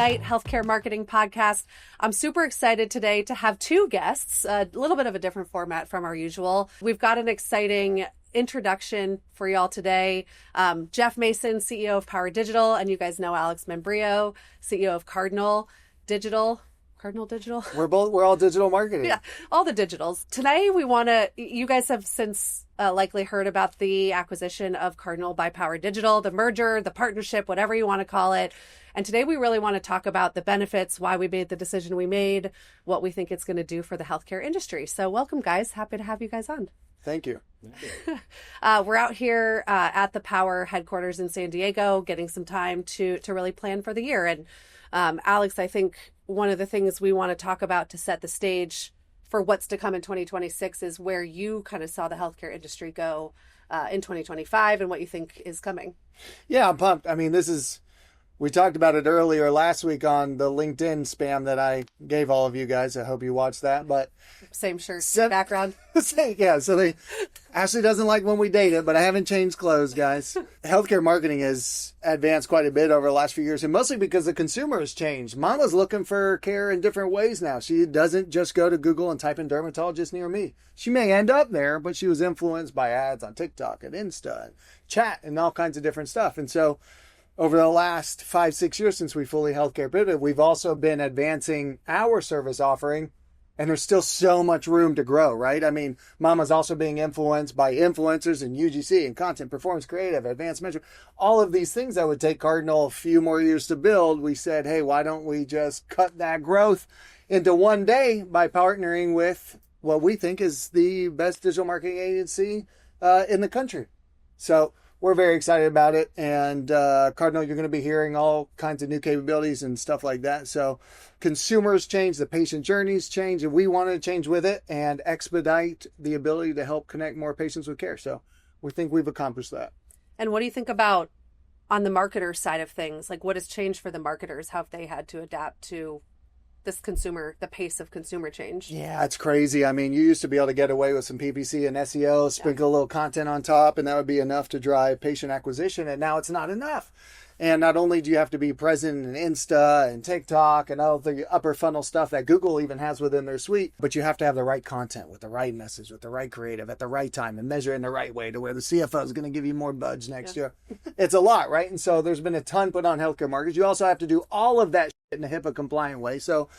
Ignite Healthcare Marketing Podcast. I'm super excited today to have two guests, a little bit of a different format from our usual. We've got an exciting introduction for y'all today. Jeff Mason, CEO of Power Digital, and you guys know Alex Membrillo, CEO of Cardinal Digital. Cardinal Digital? We're all digital marketing. Yeah, all the digitals. Today you guys have since likely heard about the acquisition of Cardinal by Power Digital, the merger, the partnership, whatever you want to call it. And today we really want to talk about the benefits, why we made the decision we made, what we think it's going to do for the healthcare industry. So welcome, guys. Happy to have you guys on. Thank you. We're out here at the Power headquarters in San Diego, getting some time to really plan for the year. And Alex, I think one of the things we want to talk about to set the stage for what's to come in 2026 is where you kind of saw the healthcare industry go in 2025 and what you think is coming. Yeah, I'm pumped. I mean, we talked about it earlier last week on the LinkedIn spam that I gave all of you guys. I hope you watched that. But same shirt, background. Yeah, so Ashley doesn't like when we date it, but I haven't changed clothes, guys. Healthcare marketing has advanced quite a bit over the last few years, and mostly because the consumer has changed. Mama's looking for care in different ways now. She doesn't just go to Google and type in dermatologist near me. She may end up there, but she was influenced by ads on TikTok and Insta and chat and all kinds of different stuff. And so over the last 5-6 years since we fully healthcare pivoted, we've also been advancing our service offering, and there's still so much room to grow, right? I mean, Mama's also being influenced by influencers and UGC and content, performance, creative, advanced measurement, all of these things that would take Cardinal a few more years to build. We said, hey, why don't we just cut that growth into one day by partnering with what we think is the best digital marketing agency in the country. So we're very excited about it. And Cardinal, you're going to be hearing all kinds of new capabilities and stuff like that. So consumers change, the patient journeys change, and we want to change with it and expedite the ability to help connect more patients with care. So we think we've accomplished that. And what do you think about on the marketer side of things? Like, what has changed for the marketers? How have they had to adapt to the pace of consumer change? Yeah, it's crazy. I mean, you used to be able to get away with some PPC and SEO, sprinkle a little content on top, and that would be enough to drive patient acquisition. And now it's not enough. And not only do you have to be present in Insta and TikTok and all the upper funnel stuff that Google even has within their suite, but you have to have the right content with the right message, with the right creative at the right time and measure in the right way to where the CFO is going to give you more budge next year. It's a lot, right? And so there's been a ton put on healthcare markets. You also have to do all of that shit in a HIPAA compliant way. So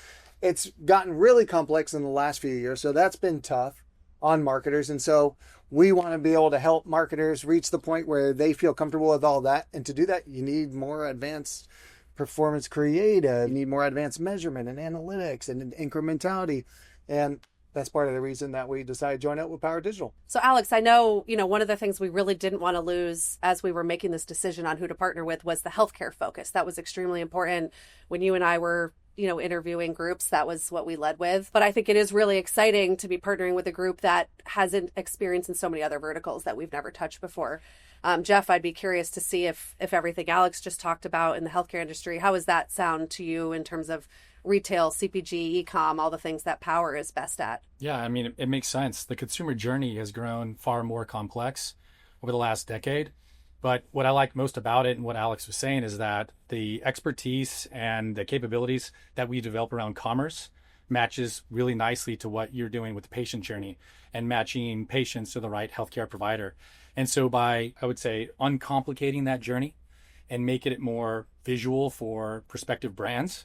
it's gotten really complex in the last few years. So that's been tough on marketers. And so we want to be able to help marketers reach the point where they feel comfortable with all that. And to do that, you need more advanced performance creative. You need more advanced measurement and analytics and incrementality. And that's part of the reason that we decided to join up with Power Digital. So Alex, I know, one of the things we really didn't want to lose as we were making this decision on who to partner with was the healthcare focus. That was extremely important when you and I were interviewing groups. That was what we led with. But I think it is really exciting to be partnering with a group that has an experience in so many other verticals that we've never touched before. Jeff, I'd be curious to see if everything Alex just talked about in the healthcare industry, how does that sound to you in terms of retail, CPG, e-com, all the things that Power is best at? Yeah, I mean, it makes sense. The consumer journey has grown far more complex over the last decade. But what I like most about it and what Alex was saying is that the expertise and the capabilities that we develop around commerce matches really nicely to what you're doing with the patient journey and matching patients to the right healthcare provider. And so by, I would say, uncomplicating that journey and making it more visual for prospective brands,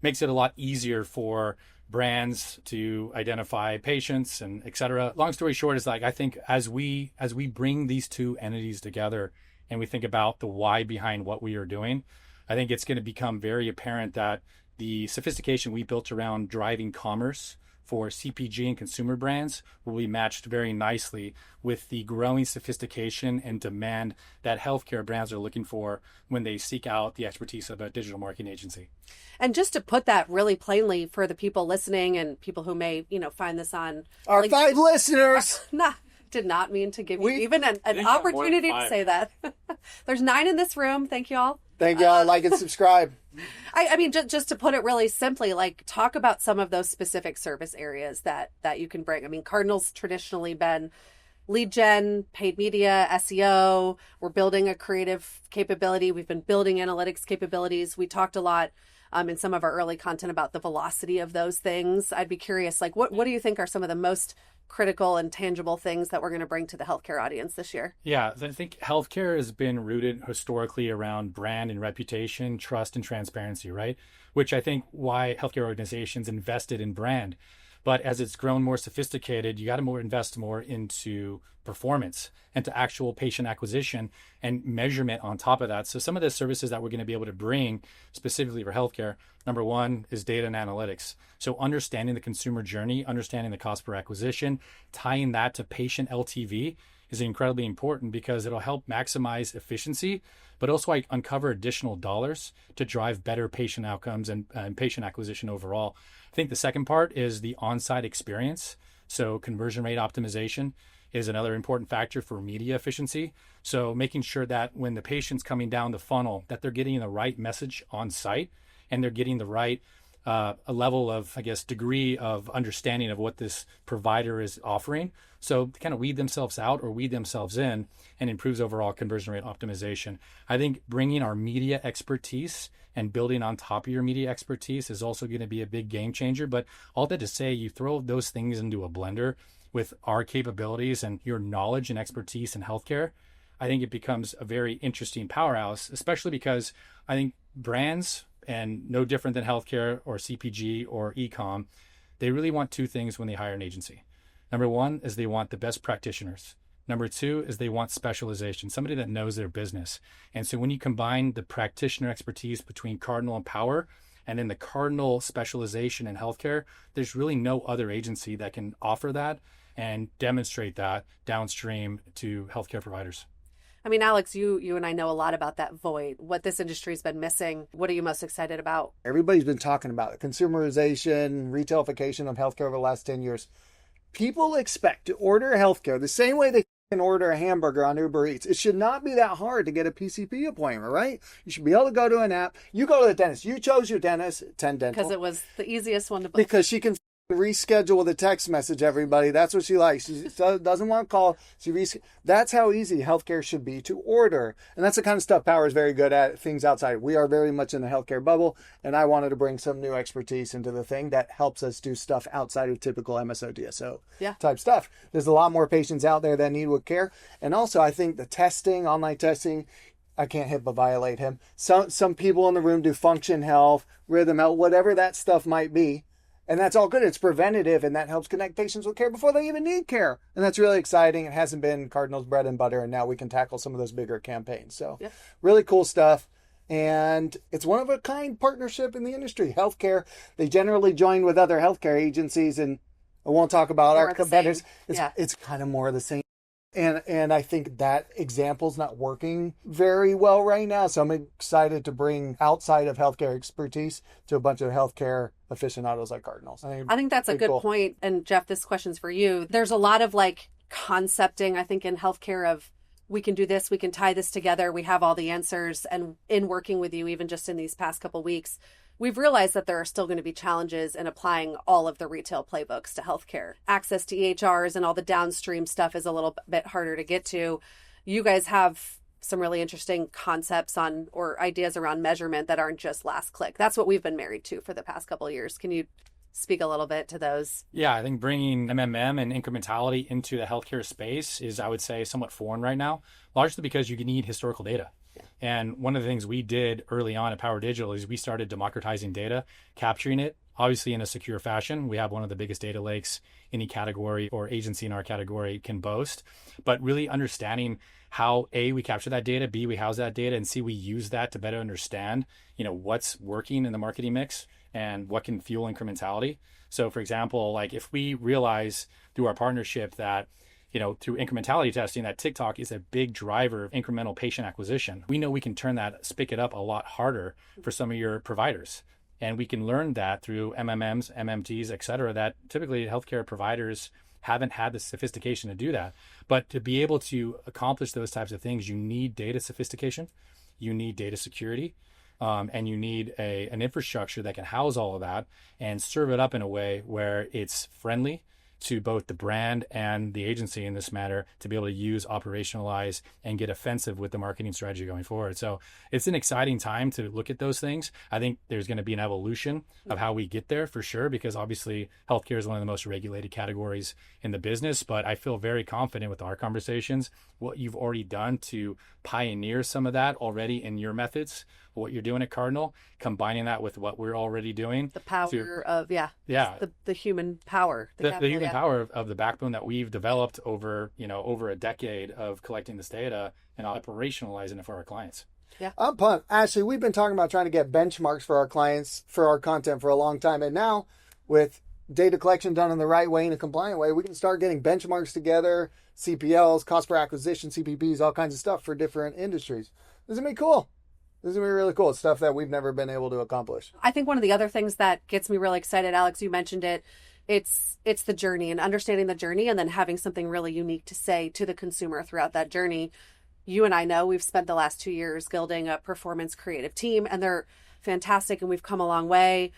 makes it a lot easier for brands to identify patients and et cetera. Long story short is I think as we bring these two entities together and we think about the why behind what we are doing, I think it's going to become very apparent that the sophistication we built around driving commerce for CPG and consumer brands will be matched very nicely with the growing sophistication and demand that healthcare brands are looking for when they seek out the expertise of a digital marketing agency. And just to put that really plainly for the people listening and people who may, find this on our 5 listeners. Did not mean to give you even an opportunity to say that. There's 9 in this room. Thank you all. Thank you all. Like and subscribe. I mean, just to put it really simply, talk about some of those specific service areas that you can bring. I mean, Cardinal's traditionally been lead gen, paid media, SEO. We're building a creative capability. We've been building analytics capabilities. We talked a lot in some of our early content about the velocity of those things. I'd be curious, like, what do you think are some of the most critical and tangible things that we're going to bring to the healthcare audience this year? Yeah, I think healthcare has been rooted historically around brand and reputation, trust and transparency, right? Which I think why healthcare organizations invested in brand. But as it's grown more sophisticated, you got to invest more into performance and to actual patient acquisition and measurement on top of that. So some of the services that we're going to be able to bring specifically for healthcare, number one is data and analytics. So understanding the consumer journey, understanding the cost per acquisition, tying that to patient LTV is incredibly important because it'll help maximize efficiency, but also uncover additional dollars to drive better patient outcomes and patient acquisition overall. I think the second part is the on-site experience. So conversion rate optimization is another important factor for media efficiency. So making sure that when the patient's coming down the funnel, that they're getting the right message on site and they're getting the right a level of, I guess, degree of understanding of what this provider is offering. So to kind of weed themselves out or weed themselves in and improves overall conversion rate optimization. I think bringing our media expertise and building on top of your media expertise is also going to be a big game changer. But all that to say, you throw those things into a blender with our capabilities and your knowledge and expertise in healthcare, I think it becomes a very interesting powerhouse, especially because I think brands, and no different than healthcare or CPG or e-com, they really want two things when they hire an agency. Number one is they want the best practitioners. Number two is they want specialization, somebody that knows their business. And so when you combine the practitioner expertise between Cardinal and Power, and then the Cardinal specialization in healthcare, there's really no other agency that can offer that and demonstrate that downstream to healthcare providers. I mean, Alex, you and I know a lot about that void, what this industry's been missing. What are you most excited about? Everybody's been talking about it. Consumerization, retailification of healthcare over the last 10 years. People expect to order healthcare the same way they can order a hamburger on Uber Eats. It should not be that hard to get a PCP appointment, right? You should be able to go to an app. You go to the dentist. You chose your dentist, 10 Dental. Because it was the easiest one to book. Because she can reschedule with a text message, everybody. That's what she likes. She doesn't want to call. That's how easy healthcare should be to order. And that's the kind of stuff Power is very good at, things outside. We are very much in the healthcare bubble, and I wanted to bring some new expertise into the thing that helps us do stuff outside of typical MSO, DSO type stuff. There's a lot more patients out there that need with care. And also, I think the testing, online testing, I can't HIPAA violate him. Some people in the room do function health, rhythm health, whatever that stuff might be. And that's all good. It's preventative, and that helps connect patients with care before they even need care. And that's really exciting. It hasn't been Cardinal's bread and butter, and now we can tackle some of those bigger campaigns. So really cool stuff. And it's one of a kind partnership in the industry. Healthcare, they generally join with other healthcare agencies, and I won't talk about our competitors. It's kind of more of the same. And I think that example's not working very well right now. So I'm excited to bring outside of healthcare expertise to a bunch of healthcare aficionados like Cardinals. I think that's a good point. And Jeff, this question's for you. There's a lot of concepting, I think, in healthcare of we can do this, we can tie this together, we have all the answers. And in working with you, even just in these past couple weeks, we've realized that there are still going to be challenges in applying all of the retail playbooks to healthcare. Access to EHRs and all the downstream stuff is a little bit harder to get to. You guys have some really interesting concepts on or ideas around measurement that aren't just last click. That's what we've been married to for the past couple of years. Can you speak a little bit to those? Yeah, I think bringing MMM and incrementality into the healthcare space is, I would say, somewhat foreign right now, largely because you need historical data. And one of the things we did early on at Power Digital is we started democratizing data, capturing it, obviously in a secure fashion. We have one of the biggest data lakes any category or agency in our category can boast, but really understanding how A, we capture that data, B, we house that data, and C, we use that to better understand, what's working in the marketing mix and what can fuel incrementality. So for example, if we realize through our partnership that through incrementality testing, that TikTok is a big driver of incremental patient acquisition. We know we can turn that spigot up a lot harder for some of your providers. And we can learn that through MMMs, MMTs, et cetera, that typically healthcare providers haven't had the sophistication to do that. But to be able to accomplish those types of things, you need data sophistication, you need data security, and you need an infrastructure that can house all of that and serve it up in a way where it's friendly to both the brand and the agency in this matter to be able to use, operationalize, and get offensive with the marketing strategy going forward. So it's an exciting time to look at those things. I think there's going to be an evolution of how we get there for sure, because obviously healthcare is one of the most regulated categories in the business. But I feel very confident with our conversations, what you've already done to pioneer some of that already in your methods, what you're doing at Cardinal, combining that with what we're already doing. The power of, the human power. The human power of the backbone that we've developed over a decade of collecting this data and operationalizing it for our clients. Yeah. I'm pumped. Ashley, we've been talking about trying to get benchmarks for our clients, for our content for a long time. And now with data collection done in the right way, in a compliant way, we can start getting benchmarks together, CPLs, cost per acquisition, CPPs, all kinds of stuff for different industries. This is going to be cool. This is going to be really cool. It's stuff that we've never been able to accomplish. I think one of the other things that gets me really excited, Alex, you mentioned it, it's the journey and understanding the journey and then having something really unique to say to the consumer throughout that journey. You and I know we've spent the last 2 years building a performance creative team, and they're fantastic, and we've come a long way.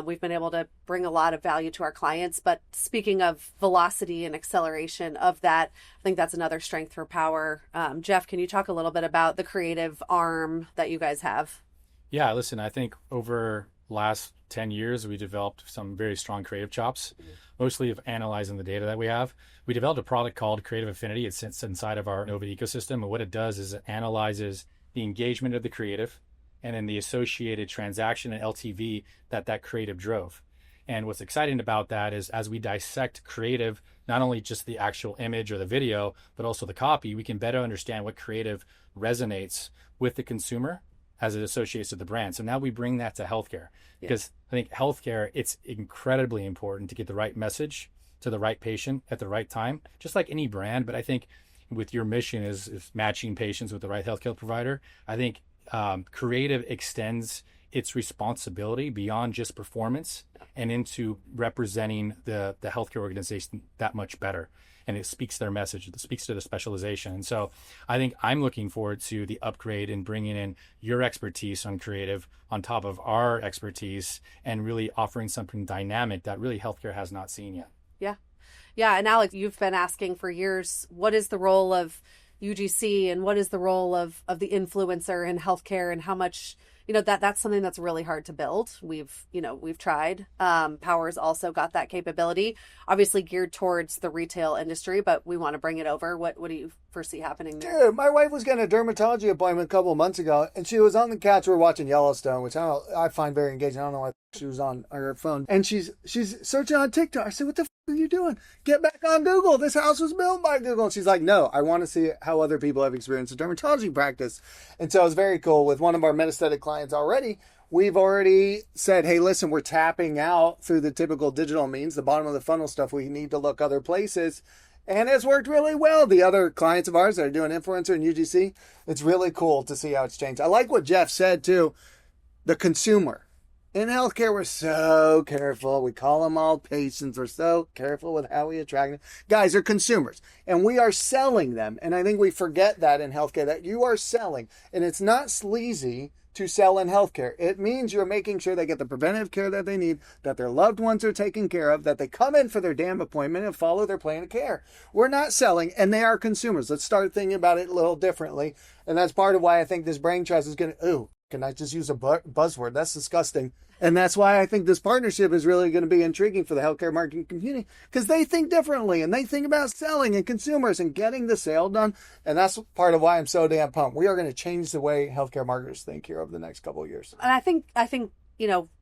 We've been able to bring a lot of value to our clients. But speaking of velocity and acceleration of that, I think that's another strength for Power. Jeff, can you talk a little bit about the creative arm that you guys have? Yeah, listen, I think over last 10 years, we developed some very strong creative chops, mostly of analyzing the data that we have. We developed a product called Creative Affinity. It sits inside of our Nova ecosystem. And what it does is it analyzes the engagement of the creative and then the associated transaction and LTV that creative drove. And what's exciting about that is as we dissect creative, not only just the actual image or the video, but also the copy, we can better understand what creative resonates with the consumer as it associates with the brand. So now we bring that to healthcare, because I think healthcare, it's incredibly important to get the right message to the right patient at the right time, just like any brand. But I think with your mission is matching patients with the right healthcare provider, I think creative extends its responsibility beyond just performance and into representing the healthcare organization that much better. And it speaks their message, it speaks to the specialization. And so I think I'm looking forward to the upgrade and bringing in your expertise on creative on top of our expertise and really offering something dynamic that really healthcare has not seen yet. Yeah. Yeah. And Alex, you've been asking for years, what is the role of UGC and what is the role of the influencer in healthcare, and how much, that's something that's really hard to build. We've tried. Power's also got that capability, obviously geared towards the retail industry, but we want to bring it over. What do you foresee happening there? Dude, my wife was getting a dermatology appointment a couple of months ago, and she was on the couch. We're watching Yellowstone, which I find very engaging. I don't know why she was on her phone, and she's searching on TikTok. I said, "What the are you doing? Get back on Google. This house was built by Google." And she's like, "No, I want to see how other people have experienced a dermatology practice." And so it's very cool. With one of our metastatic clients already, we've already said, "Hey, listen, we're tapping out through the typical digital means, the bottom of the funnel stuff. We need to look other places." And it's worked really well. The other clients of ours that are doing influencer and UGC, it's really cool to see how it's changed. I like what Jeff said too, the consumer. In healthcare, we're so careful. We call them all patients. We're so careful with how we attract them. Guys, they're consumers, and we are selling them. And I think we forget that in healthcare, that you are selling. And it's not sleazy to sell in healthcare. It means you're making sure they get the preventative care that they need, that their loved ones are taken care of, that they come in for their damn appointment and follow their plan of care. We're not selling, and they are consumers. Let's start thinking about it a little differently. And that's part of why I think this brain trust is going to, can I just use a buzzword? That's disgusting. And that's why I think this partnership is really going to be intriguing for the healthcare marketing community, because they think differently and they think about selling and consumers and getting the sale done. And that's part of why I'm so damn pumped. We are going to change the way healthcare marketers think here over the next couple of years. And I think,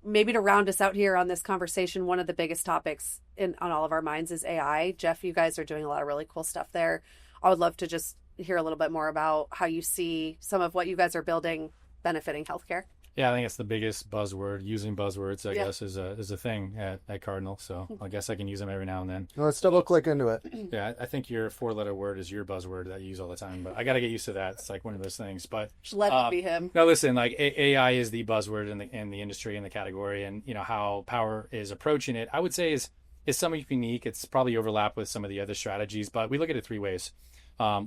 maybe to round us out here on this conversation, one of the biggest topics on all of our minds is AI. Jeff, you guys are doing a lot of really cool stuff there. I would love to just hear a little bit more about how you see some of what you guys are building benefiting healthcare. Yeah, I think it's the biggest buzzword. Using buzzwords, I guess, is a thing at Cardinal. So I guess I can use them every now and then. Let's double click into it. Yeah, I think your 4-letter word is your buzzword that you use all the time, but I got to get used to that. It's like one of those things. But just let it be him. No, listen, like AI is the buzzword in the industry, in the category, and how Power is approaching it, I would say is somewhat unique. It's probably overlap with some of the other strategies, but we look at it 3 ways.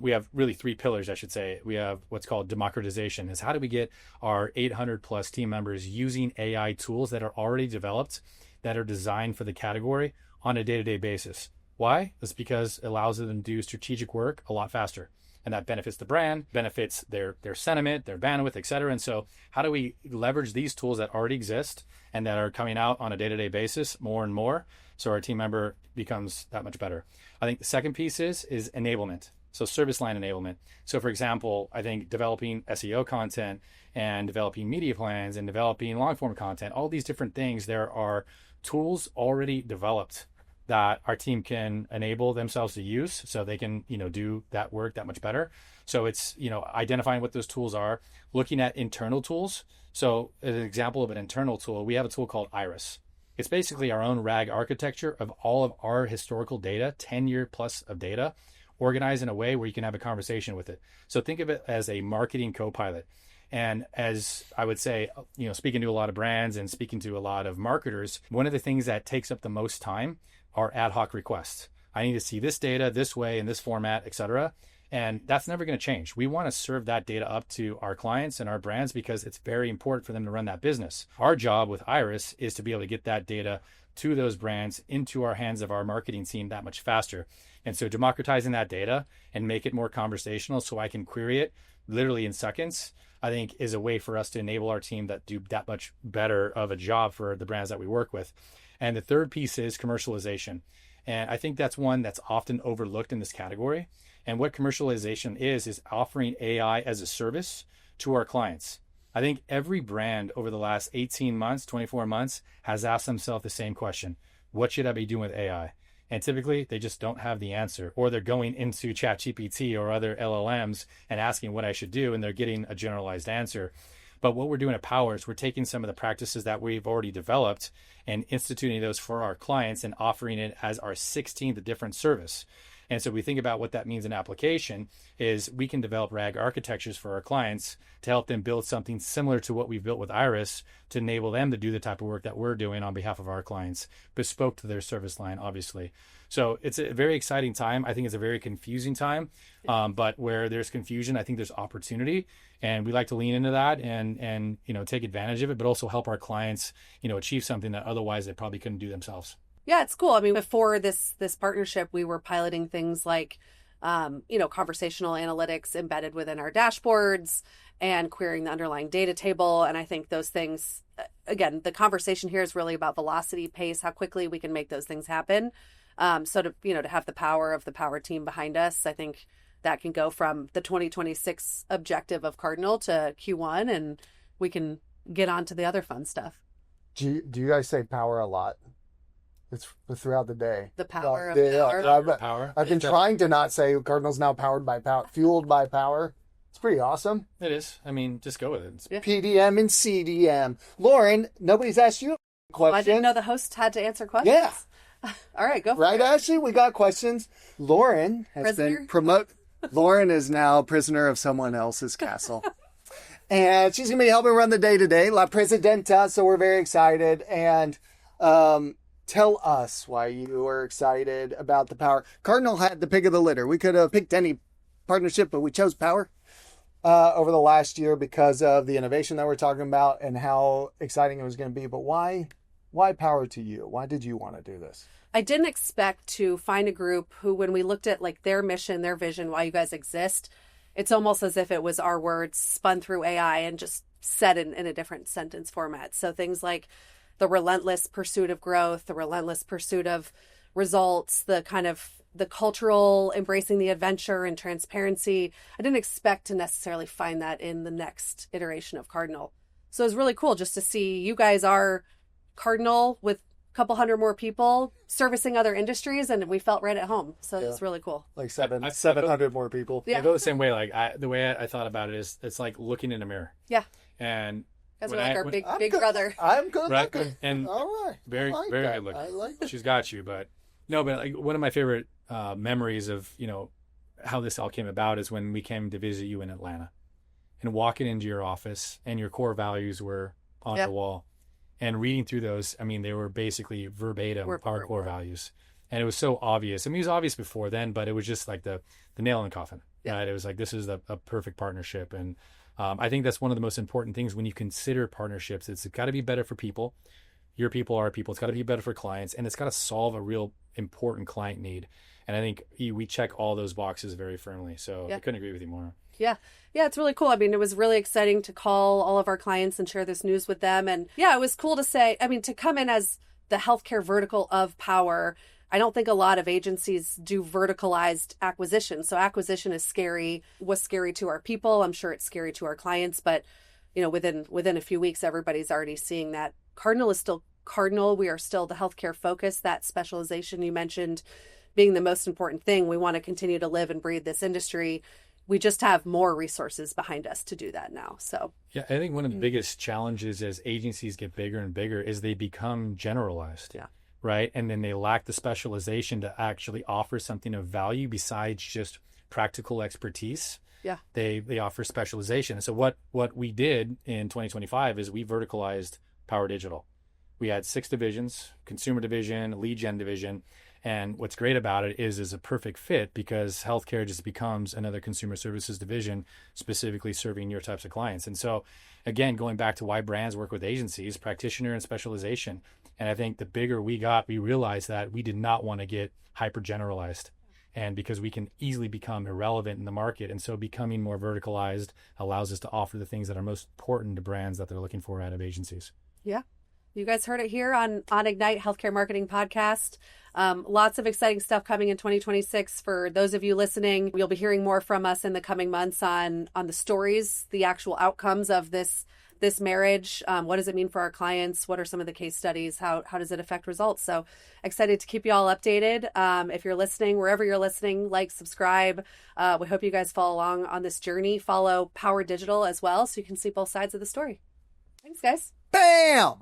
We have really 3 pillars, I should say. We have what's called democratization, is how do we get our 800 plus team members using AI tools that are already developed, that are designed for the category on a day-to-day basis. Why? That's because it allows them to do strategic work a lot faster. And that benefits the brand, benefits their sentiment, their bandwidth, et cetera. And so how do we leverage these tools that already exist and that are coming out on a day-to-day basis more and more so our team member becomes that much better? I think the second piece is enablement. So service line enablement. So for example, I think developing SEO content and developing media plans and developing long form content, all these different things, there are tools already developed that our team can enable themselves to use so they can, do that work that much better. So it's, identifying what those tools are, looking at internal tools. So as an example of an internal tool, we have a tool called Iris. It's basically our own RAG architecture of all of our historical data, 10-year plus of data, organized in a way where you can have a conversation with it. So think of it as a marketing co-pilot. And as I would say, speaking to a lot of brands and speaking to a lot of marketers, one of the things that takes up the most time are ad hoc requests. I need to see this data this way in this format, et cetera. And that's never going to change. We want to serve that data up to our clients and our brands because it's very important for them to run that business. Our job with Iris is to be able to get that data to those brands into our hands of our marketing team that much faster. And so democratizing that data and make it more conversational so I can query it literally in seconds, I think is a way for us to enable our team that do that much better of a job for the brands that we work with. And the third piece is commercialization. And I think that's one that's often overlooked in this category. And what commercialization is offering AI as a service to our clients. I think every brand over the last 18 months, 24 months has asked themselves the same question. What should I be doing with AI? And typically they just don't have the answer, or they're going into ChatGPT or other LLMs and asking what I should do, and they're getting a generalized answer. But what we're doing at Power is we're taking some of the practices that we've already developed and instituting those for our clients and offering it as our 16th different service. And so we think about what that means in application is we can develop RAG architectures for our clients to help them build something similar to what we've built with Iris to enable them to do the type of work that we're doing on behalf of our clients, bespoke to their service line, obviously. So it's a very exciting time. I think it's a very confusing time, but where there's confusion, I think there's opportunity, and we like to lean into that and take advantage of it, but also help our clients, achieve something that otherwise they probably couldn't do themselves. Yeah, it's cool. I mean, before this partnership, we were piloting things like, conversational analytics embedded within our dashboards and querying the underlying data table. And I think those things, again, the conversation here is really about velocity, pace, how quickly we can make those things happen. So to have the power of the Power team behind us, I think that can go from the 2026 objective of Cardinal to Q1, and we can get on to the other fun stuff. Do you guys say power a lot? It's throughout the day. The power of power. I've been trying to not say Cardinal's now powered by power, fueled by power. It's pretty awesome. It is. I mean, just go with it. Yeah. PDM and CDM. Lauren, nobody's asked you a question. Well, I didn't know the host had to answer questions. Yeah. All right, go for right, it. Ashley? We got questions. Lauren has been Lauren is now prisoner of someone else's castle. And she's going to be helping run the day-to-day, La Presidenta, so we're very excited. And tell us why you were excited about the Power. Cardinal had the pick of the litter. We could have picked any partnership, but we chose Power over the last year because of the innovation that we're talking about and how exciting it was going to be. But why Power to you? Why did you want to do this? I didn't expect to find a group who, when we looked at like their mission, their vision, why you guys exist, it's almost as if it was our words spun through AI and just said in a different sentence format. So things like the relentless pursuit of growth, the relentless pursuit of results, the cultural embracing the adventure and transparency. I didn't expect to necessarily find that in the next iteration of Cardinal. So it was really cool just to see you guys are Cardinal with a couple hundred more people servicing other industries, and we felt right at home. So it's really cool. Like 700 more people. Yeah. I feel the same way. Like the way I thought about it is it's like looking in a mirror. Yeah. And That's like our big brother. I'm good right? looking. And all right. Very good looking. I like it. She's got you, but like one of my favorite memories of, how this all came about is when we came to visit you in Atlanta and walking into your office and your core values were on the wall. And reading through those, I mean, they were basically verbatim our core values. And it was so obvious. I mean, it was obvious before then, but it was just like the nail in the coffin. Yeah. Right? It was like, this is a perfect partnership. And I think that's one of the most important things when you consider partnerships. It's got to be better for people. Your people are people. It's got to be better for clients. And it's got to solve a real important client need. And I think we check all those boxes very firmly. So I couldn't agree with you more. Yeah. Yeah, it's really cool. I mean, it was really exciting to call all of our clients and share this news with them. And yeah, it was cool to say, I mean, to come in as the healthcare vertical of Power. I don't think a lot of agencies do verticalized acquisition. So acquisition is scary, was scary to our people. I'm sure it's scary to our clients, but within a few weeks, everybody's already seeing that Cardinal is still Cardinal. We are still the healthcare focus. That specialization you mentioned being the most important thing. We want to continue to live and breathe this industry. We just have more resources behind us to do that now. So yeah, I think one of the biggest challenges as agencies get bigger and bigger is they become generalized. Yeah. Right. And then they lack the specialization to actually offer something of value besides just practical expertise. Yeah. They offer specialization. So what we did in 2025 is we verticalized Power Digital. We had 6 divisions: consumer division, lead gen division. And what's great about it is a perfect fit because healthcare just becomes another consumer services division specifically serving your types of clients. And so again, going back to why brands work with agencies, practitioner and specialization. And I think the bigger we got, we realized that we did not want to get hyper generalized. And because we can easily become irrelevant in the market. And so becoming more verticalized allows us to offer the things that are most important to brands that they're looking for out of agencies. Yeah. You guys heard it here on Ignite Healthcare Marketing Podcast. Lots of exciting stuff coming in 2026. For those of you listening, you'll be hearing more from us in the coming months on the stories, the actual outcomes of this marriage. What does it mean for our clients? What are some of the case studies? How does it affect results? So excited to keep you all updated. If you're listening, wherever you're listening, like, subscribe. We hope you guys follow along on this journey. Follow Power Digital as well so you can see both sides of the story. Thanks, guys. Bam!